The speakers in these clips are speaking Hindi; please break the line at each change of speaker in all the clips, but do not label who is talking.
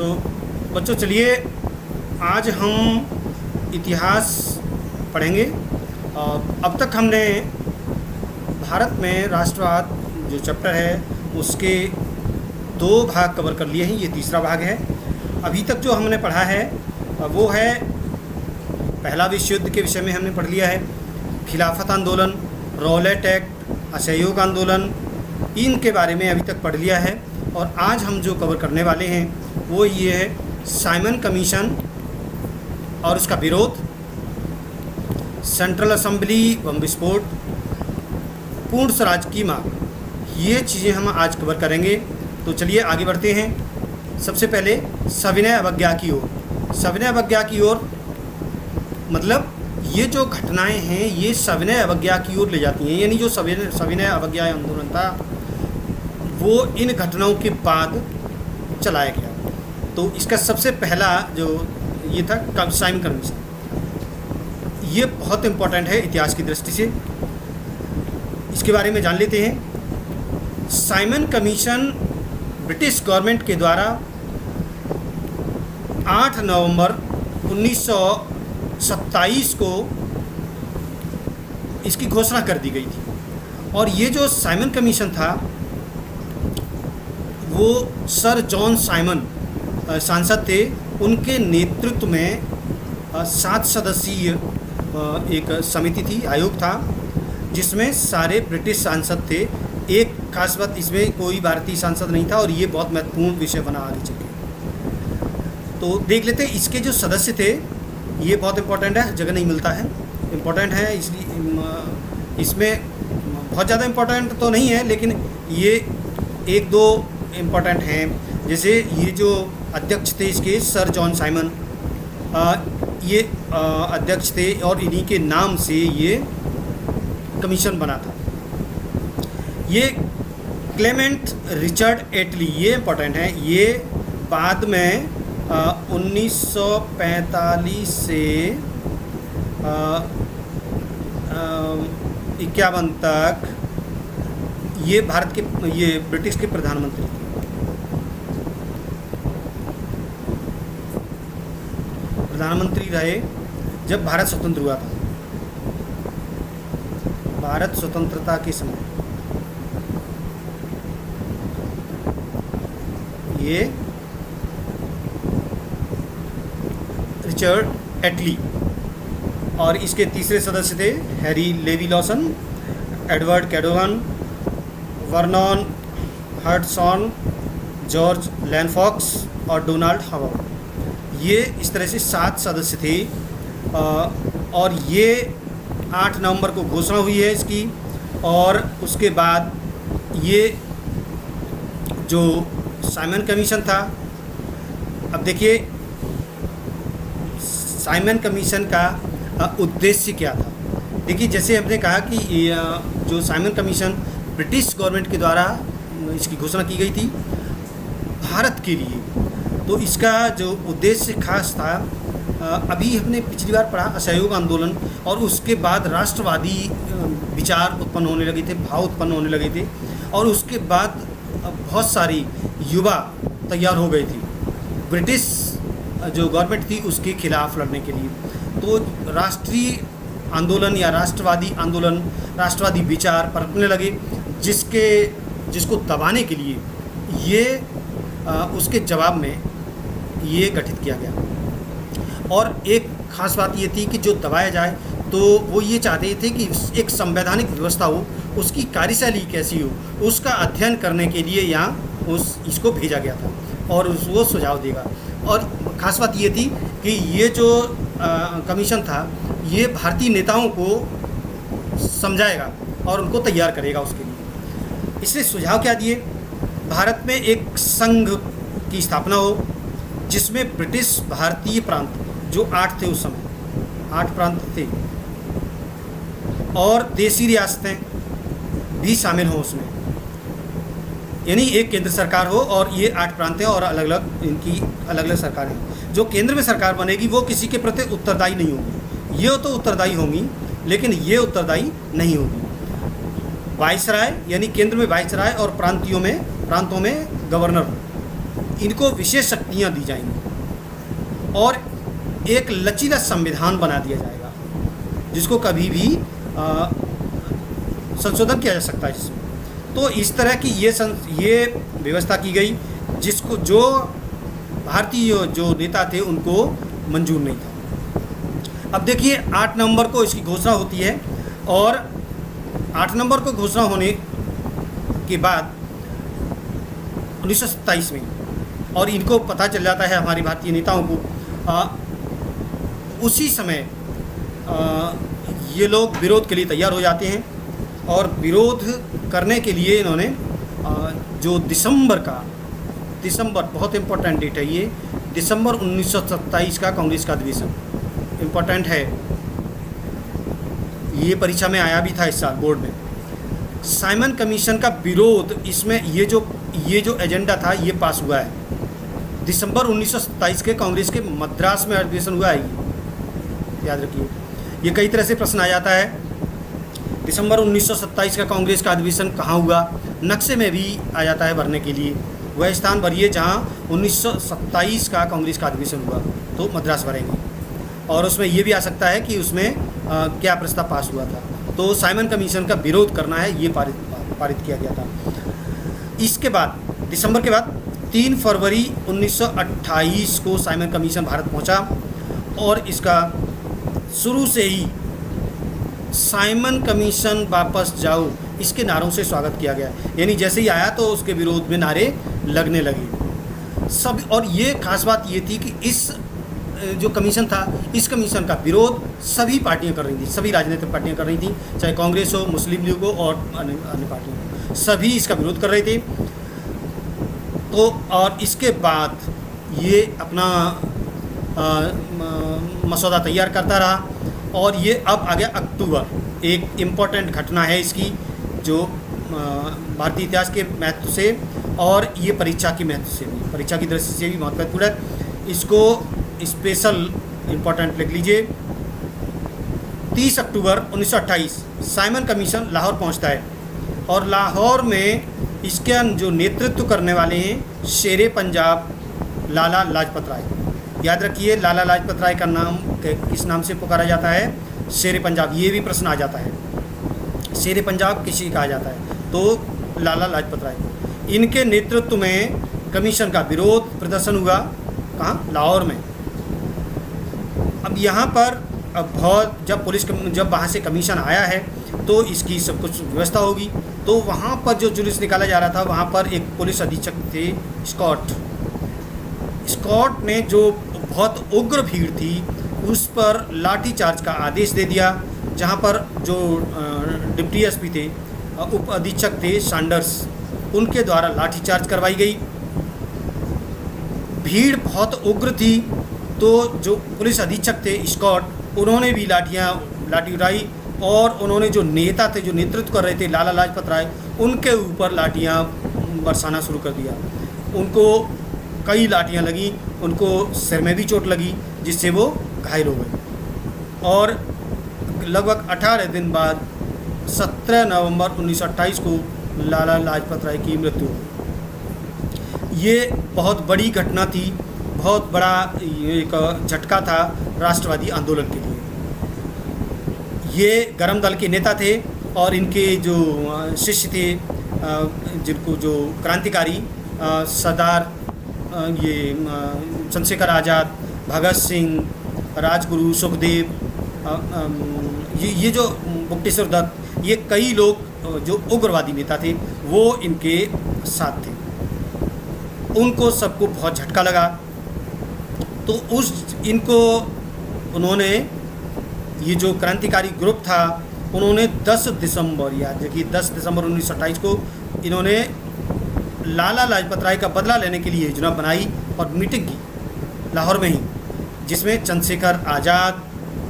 तो बच्चों चलिए आज हम इतिहास पढ़ेंगे। अब तक हमने भारत में राष्ट्रवाद जो चैप्टर है उसके 2 भाग कवर कर लिए हैं, ये तीसरा भाग है। अभी तक जो हमने पढ़ा है वो है पहला विश्व युद्ध के विषय में हमने पढ़ लिया है, खिलाफत आंदोलन, रॉलेट एक्ट, असहयोग आंदोलन, इनके बारे में अभी तक पढ़ लिया है। और आज हम जो कवर करने वाले हैं वो ये है साइमन कमीशन और उसका विरोध, सेंट्रल असेंबली बम विस्फोट, पूर्ण स्वराज की मांग। ये चीज़ें हम आज कवर करेंगे। तो चलिए आगे बढ़ते हैं। सबसे पहले सविनय अवज्ञा की ओर। सविनय अवज्ञा की ओर मतलब ये जो घटनाएं हैं ये सविनय अवज्ञा की ओर ले जाती हैं, यानी जो सविनय अवज्ञा आंदोलन था वो इन घटनाओं के बाद चलाया गया। तो इसका सबसे पहला जो ये था साइमन कमीशन, ये बहुत इम्पोर्टेंट है इतिहास की दृष्टि से, इसके बारे में जान लेते हैं। साइमन कमीशन ब्रिटिश गवर्नमेंट के द्वारा 8 नवंबर 1927 को इसकी घोषणा कर दी गई थी। और ये जो साइमन कमीशन था वो सर जॉन साइमन सांसद थे, उनके नेतृत्व में 7 सदस्यीय एक समिति थी, आयोग था, जिसमें सारे ब्रिटिश सांसद थे। एक खास बात, इसमें कोई भारतीय सांसद नहीं था और ये बहुत महत्वपूर्ण विषय बना आगे चल के। तो देख लेते हैं इसके जो सदस्य थे, ये बहुत इम्पोर्टेंट है, जगह नहीं मिलता है, इम्पोर्टेंट है, इसलिए इसमें बहुत ज़्यादा इम्पोर्टेंट तो नहीं है लेकिन ये 1-2 इम्पोर्टेंट हैं। जैसे ये जो अध्यक्ष थे इसके सर जॉन साइमन, ये अध्यक्ष थे और इन्हीं के नाम से ये कमीशन बना था। ये क्लेमेंट रिचर्ड एटली, ये इम्पोर्टेंट है, ये बाद में 1945 से 51 तक ये भारत के ये ब्रिटिश के प्रधानमंत्री थे। प्रधानमंत्री रहे जब भारत स्वतंत्र हुआ था, भारत स्वतंत्रता के समय ये रिचर्ड एटली। और इसके तीसरे सदस्य थे Harry Levy Lawson, Edward Cadogan, Vernon Hertson, George Lane Fox और डोनाल्ड हावर्ड। ये इस तरह से 7 सदस्य थे। और ये 8 नवंबर को घोषणा हुई है इसकी। और उसके बाद ये जो साइमन कमीशन था, अब देखिए साइमन कमीशन का उद्देश्य क्या था। देखिए जैसे हमने कहा कि जो साइमन कमीशन ब्रिटिश गवर्नमेंट के द्वारा इसकी घोषणा की गई थी भारत के लिए, तो इसका जो उद्देश्य खास था, अभी हमने पिछली बार पढ़ा असहयोग आंदोलन, और उसके बाद राष्ट्रवादी विचार उत्पन्न होने लगे थे, भाव उत्पन्न होने लगे थे, और उसके बाद बहुत सारी युवा तैयार हो गई थी ब्रिटिश जो गवर्नमेंट थी उसके खिलाफ लड़ने के लिए। तो राष्ट्रीय आंदोलन या राष्ट्रवादी आंदोलन, राष्ट्रवादी विचार पनपने लगे, जिसको दबाने के लिए ये उसके जवाब में ये गठित किया गया। और एक ख़ास बात ये थी कि जो दबाया जाए तो वो ये चाहते थे कि एक संवैधानिक व्यवस्था हो, उसकी कार्यशैली कैसी हो, उसका अध्ययन करने के लिए यहाँ इसको भेजा गया था और वो सुझाव देगा। और ख़ास बात ये थी कि ये जो कमीशन था ये भारतीय नेताओं को समझाएगा और उनको तैयार करेगा उसके लिए। इसलिए सुझाव क्या दिए, भारत में एक संघ की स्थापना हो जिसमें ब्रिटिश भारतीय प्रांत जो 8 थे, उस समय 8 प्रांत थे, और देसी रियासतें भी शामिल हों उसमें, यानी एक केंद्र सरकार हो और ये 8 प्रांत हैं और अलग अलग इनकी अलग अलग सरकारें। जो केंद्र में सरकार बनेगी वो किसी के प्रति उत्तरदायी नहीं होगी, ये तो उत्तरदायी होंगी लेकिन ये उत्तरदायी नहीं होगी। वाइसराय यानी केंद्र में वाइसराय और प्रांतों में गवर्नर हो। इनको विशेष शक्तियाँ दी जाएंगी और एक लचीला संविधान बना दिया जाएगा जिसको कभी भी संशोधन किया जा सकता है जिसमें। तो इस तरह की ये व्यवस्था की गई जिसको जो भारतीय जो नेता थे उनको मंजूर नहीं था। अब देखिए 8 नवंबर को इसकी घोषणा होती है और 8 नवंबर को घोषणा होने के बाद 1927 में, और इनको पता चल जाता है हमारे भारतीय नेताओं को, उसी समय ये लोग विरोध के लिए तैयार हो जाते हैं और विरोध करने के लिए इन्होंने जो दिसंबर बहुत इम्पोर्टेंट डेट है ये, दिसंबर 1927 का कांग्रेस का अधिवेशन इम्पोर्टेंट है, ये परीक्षा में आया भी था इस साल बोर्ड में। साइमन कमीशन का विरोध, इसमें ये जो एजेंडा था ये पास हुआ है। दिसंबर 1927 के कांग्रेस के मद्रास में अधिवेशन हुआ है, ये याद रखिए। ये कई तरह से प्रश्न आ जाता है, दिसंबर 1927 का कांग्रेस का अधिवेशन कहाँ हुआ, नक्शे में भी आ जाता है भरने के लिए। वह स्थान भरिए जहाँ 1927 का कांग्रेस का अधिवेशन हुआ, तो मद्रास भरेंगे। और उसमें ये भी आ सकता है कि उसमें क्या प्रस्ताव पास हुआ था। तो साइमन कमीशन का विरोध करना है, ये पारित किया गया था। इसके बाद दिसंबर के बाद 3 फरवरी 1928 को साइमन कमीशन भारत पहुंचा और इसका शुरू से ही साइमन कमीशन वापस जाओ इसके नारों से स्वागत किया गया। यानी जैसे ही आया तो उसके विरोध में नारे लगने लगे सब। और ये खास बात ये थी कि इस जो कमीशन था, इस कमीशन का विरोध सभी पार्टियां कर रही थी, सभी राजनीतिक पार्टियां कर रही थी, चाहे कांग्रेस हो, मुस्लिम लीग हो और अन्य पार्टियां, सभी इसका विरोध कर रहे थे। तो और इसके बाद ये अपना मसौदा तैयार करता रहा और ये अब आ गया अक्टूबर। एक इम्पॉर्टेंट घटना है इसकी जो भारतीय इतिहास के महत्व से और ये परीक्षा की महत्व से भी, परीक्षा की दृष्टि से भी महत्वपूर्ण है। इसको स्पेशल इम्पोर्टेंट लिख लीजिए। 30 अक्टूबर 1928 साइमन कमीशन लाहौर पहुंचता है और लाहौर में इसका जो नेतृत्व करने वाले हैं शेरे पंजाब लाला लाजपत राय। याद रखिए लाला लाजपत राय का नाम किस नाम से पुकारा जाता है, शेरे पंजाब। ये भी प्रश्न आ जाता है, शेरे पंजाब किसी कहा जाता है, तो लाला लाजपत राय। इनके नेतृत्व में कमीशन का विरोध प्रदर्शन हुआ, कहाँ, लाहौर में। अब यहाँ पर जब वहाँ से कमीशन आया है तो इसकी सब कुछ व्यवस्था होगी। तो वहाँ पर जो जुलूस निकाला जा रहा था, वहाँ पर एक पुलिस अधीक्षक थे स्कॉट ने, जो बहुत उग्र भीड़ थी उस पर लाठीचार्ज का आदेश दे दिया। जहाँ पर जो डिप्टी एसपी थे, उप अधीक्षक थे सैंडर्स, उनके द्वारा लाठीचार्ज करवाई गई। भीड़ बहुत उग्र थी तो जो पुलिस अधीक्षक थे स्कॉट, उन्होंने भी लाठी उठाई और उन्होंने जो नेता थे, जो नेतृत्व कर रहे थे लाला लाजपत राय, उनके ऊपर लाठियाँ बरसाना शुरू कर दिया। उनको कई लाठियाँ लगी, उनको सिर में भी चोट लगी जिससे वो घायल हो गए। और लगभग 18 दिन बाद 17 नवंबर 1928 को लाला लाजपत राय की मृत्यु हुई। ये बहुत बड़ी घटना थी, बहुत बड़ा एक झटका था राष्ट्रवादी आंदोलन के लिए। ये गरम दल के नेता थे और इनके जो शिष्य थे, जिनको जो क्रांतिकारी सरदार ये चंद्रशेखर आज़ाद, भगत सिंह, राजगुरु, सुखदेव, ये जो बुकटेश्वर दत्त, ये कई लोग जो उग्रवादी नेता थे वो इनके साथ थे। उनको सबको बहुत झटका लगा। तो उन्होंने ये जो क्रांतिकारी ग्रुप था, उन्होंने 10 दिसंबर, याद रखिए 10 दिसंबर 1928 को इन्होंने लाला लाजपत राय का बदला लेने के लिए योजना बनाई और मीटिंग की लाहौर में ही, जिसमें चंद्रशेखर आज़ाद,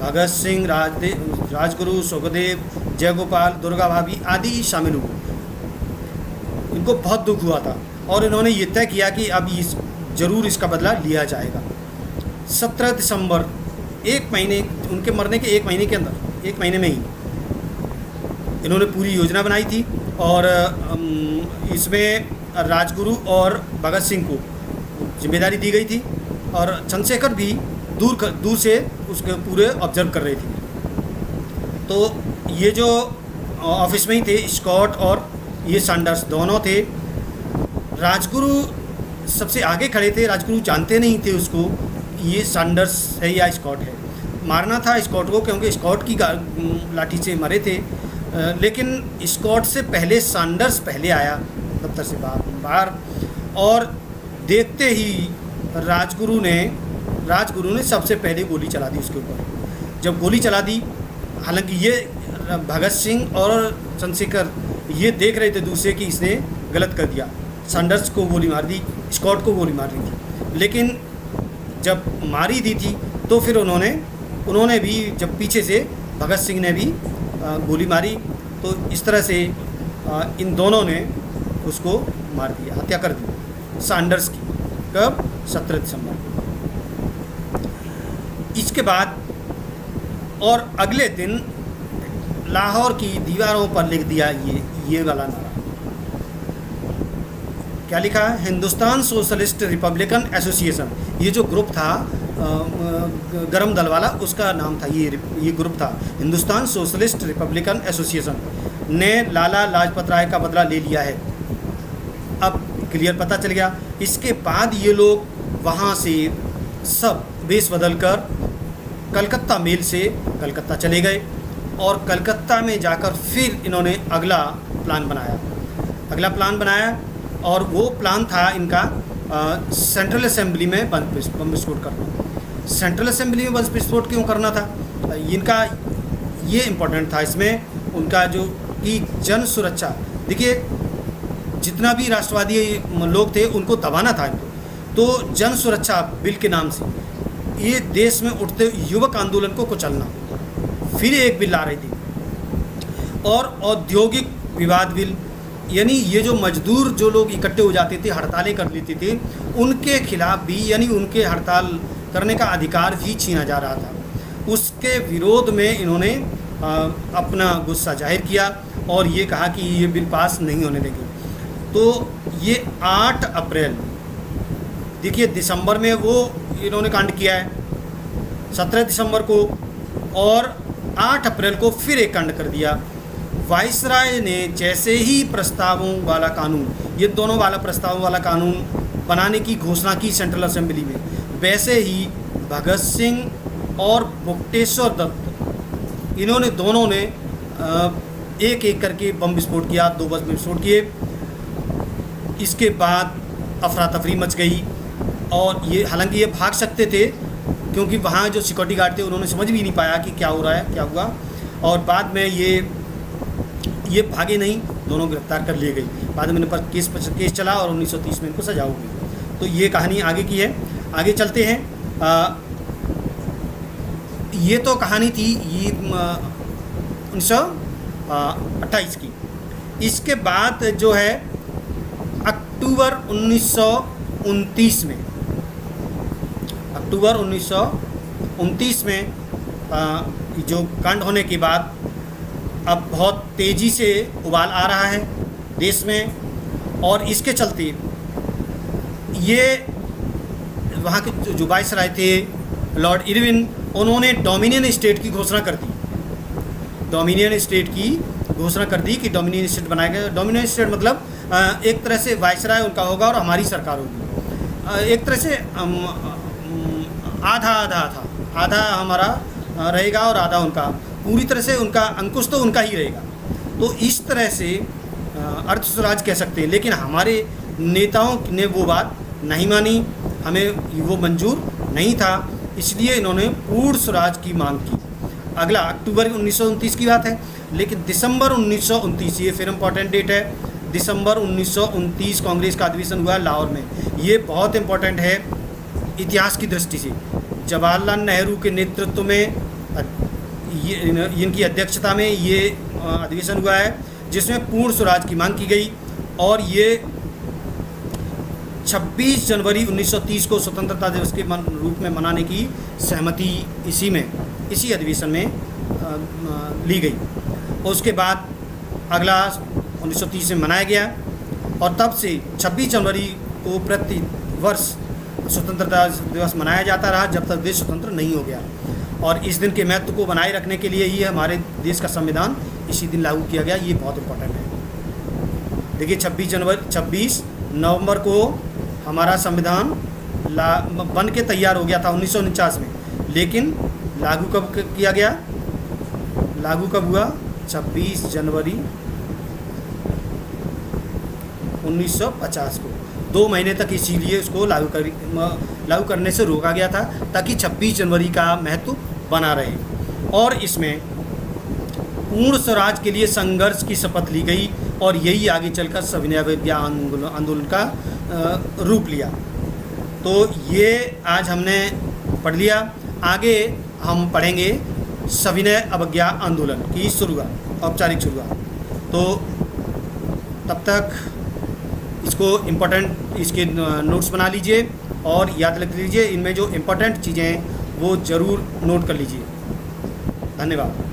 भगत सिंह, राजगुरु, सुखदेव, जयगोपाल, दुर्गा भाभी आदि शामिल हुए। इनको बहुत दुख हुआ था और इन्होंने ये तय किया कि अब ज़रूर इसका बदला लिया जाएगा। 17 दिसंबर, एक महीने, उनके मरने के 1 महीने के अंदर, 1 महीने में ही इन्होंने पूरी योजना बनाई थी और इसमें राजगुरु और भगत सिंह को जिम्मेदारी दी गई थी और चंद्रशेखर भी दूर से उसके पूरे ऑब्जर्व कर रहे थे। तो ये जो ऑफिस में ही थे स्कॉट और ये सैंडर्स दोनों थे। राजगुरु सबसे आगे खड़े थे, राजगुरु जानते नहीं थे उसको ये सैंडर्स है या स्कॉट है। मारना था स्कॉट को क्योंकि स्कॉट की लाठी से मरे थे, लेकिन स्कॉट से पहले सैंडर्स पहले आया दफ्तर से बाहर और देखते ही राजगुरु ने सबसे पहले गोली चला दी उसके ऊपर। जब गोली चला दी, हालांकि ये भगत सिंह और चंद्रशेखर ये देख रहे थे दूसरे कि इसने गलत कर दिया, सैंडर्स को गोली मार दी, स्कॉट को गोली मार दी थी। लेकिन जब मारी दी थी तो फिर उन्होंने भी जब पीछे से भगत सिंह ने भी गोली मारी, तो इस तरह से इन दोनों ने उसको मार दिया, हत्या कर दी सैंडर्स की। कब? 17 दिसंबर को। इसके बाद और अगले दिन लाहौर की दीवारों पर लिख दिया ये वाला नारा। क्या लिखा है? हिंदुस्तान सोशलिस्ट रिपब्लिकन एसोसिएशन, ये जो ग्रुप था गरम दल वाला, उसका नाम था ये ग्रुप था हिंदुस्तान सोशलिस्ट रिपब्लिकन एसोसिएशन, ने लाला लाजपत राय का बदला ले लिया है। अब क्लियर पता चल गया। इसके बाद ये लोग वहाँ से सब बेस बदल कर कलकत्ता मेल से कलकत्ता चले गए और कलकत्ता में जाकर फिर इन्होंने अगला प्लान बनाया और वो प्लान था इनका सेंट्रल असेंबली में बम विस्फोट करना। सेंट्रल असेंबली में बम विस्फोट क्यों करना था? इनका ये इम्पोर्टेंट था इसमें उनका जो कि जन सुरक्षा। देखिए, जितना भी राष्ट्रवादी लोग थे उनको दबाना था इनको, तो जन सुरक्षा बिल के नाम से ये देश में उठते युवक आंदोलन को कुचलना, फिर एक बिल ला रही थी और औद्योगिक विवाद बिल, यानी ये जो मजदूर जो लोग इकट्ठे हो जाते थे, हड़तालें कर लेते थे, उनके खिलाफ भी, यानी उनके हड़ताल करने का अधिकार भी छीना जा रहा था। उसके विरोध में इन्होंने अपना गुस्सा जाहिर किया और ये कहा कि ये बिल पास नहीं होने देंगे। तो ये 8 अप्रैल, देखिए दिसंबर में वो इन्होंने कांड किया है 17 दिसंबर को, और 8 अप्रैल को फिर एक कांड कर दिया। वाइसराय ने जैसे ही प्रस्तावों वाला कानून, ये दोनों वाला प्रस्तावों वाला कानून बनाने की घोषणा की सेंट्रल असेंबली में, वैसे ही भगत सिंह और बुकटेश्वर दत्त, इन्होंने दोनों ने एक एक करके बम विस्फोट किया, 2 बम विस्फोट किए। इसके बाद अफरा तफरी मच गई और ये, हालांकि ये भाग सकते थे क्योंकि वहाँ जो सिक्योरिटी गार्ड थे उन्होंने समझ भी नहीं पाया कि क्या हो रहा है, क्या हुआ, और बाद में ये भागे नहीं, दोनों गिरफ्तार कर लिए गई। बाद में इन पर केस चला और 1930 में इनको सजा हो गई। तो ये कहानी आगे की है, आगे चलते हैं। ये तो कहानी थी ये 1928 की। इसके बाद जो है अक्टूबर 1929 में, जो कांड होने के बाद अब बहुत तेज़ी से उबाल आ रहा है देश में, और इसके चलते ये वहाँ के जो वाइसराय थे लॉर्ड इरविन, उन्होंने डोमिनियन स्टेट की घोषणा कर दी। डोमिनियन स्टेट की घोषणा कर दी कि डोमिनियन स्टेट बनाया गया। डोमिनियन स्टेट मतलब एक तरह से वाइसराय उनका होगा और हमारी सरकार होगी। एक तरह से आधा हमारा रहेगा और आधा उनका, पूरी तरह से उनका अंकुश तो उनका ही रहेगा। तो इस तरह से अर्ध स्वराज कह सकते हैं, लेकिन हमारे नेताओं ने वो बात नहीं मानी, हमें वो मंजूर नहीं था, इसलिए इन्होंने पूर्ण स्वराज की मांग की। अगला अक्टूबर 1929 की बात है, लेकिन दिसंबर 1929, ये फिर इम्पॉर्टेंट डेट है, दिसंबर 1929 कांग्रेस का अधिवेशन हुआ लाहौर में। ये बहुत इम्पॉर्टेंट है इतिहास की दृष्टि से। जवाहरलाल नेहरू के नेतृत्व में इनकी अध्यक्षता में ये अधिवेशन हुआ है, जिसमें पूर्ण स्वराज की मांग की गई, और ये 26 जनवरी 1930 को स्वतंत्रता दिवस के रूप में मनाने की सहमति इसी अधिवेशन में ली गई। और उसके बाद अगला 1930 में मनाया गया, और तब से 26 जनवरी को प्रति वर्ष स्वतंत्रता दिवस मनाया जाता रहा जब तक देश स्वतंत्र नहीं हो गया। और इस दिन के महत्व को बनाए रखने के लिए ही हमारे देश का संविधान इसी दिन लागू किया गया। ये बहुत इम्पोर्टेंट है। देखिए 26 नवंबर को हमारा संविधान बन के तैयार हो गया था 1949 में, लेकिन लागू कब किया गया? लागू कब हुआ? 26 जनवरी 1950 को। 2 महीने तक इसीलिए उसको लागू करने से रोका गया था, ताकि 26 जनवरी का महत्व बना रहे। और इसमें पूर्ण स्वराज के लिए संघर्ष की शपथ ली गई, और यही आगे चलकर सविनय अवज्ञा आंदोलन का रूप लिया। तो ये आज हमने पढ़ लिया। आगे हम पढ़ेंगे सविनय अवज्ञा आंदोलन की शुरुआत, औपचारिक शुरुआत। तो तब तक इसको इम्पोर्टेंट इसके नोट्स बना लीजिए और याद रख लीजिए। इनमें जो इम्पोर्टेंट चीज़ें हैं वो ज़रूर नोट कर लीजिए। धन्यवाद।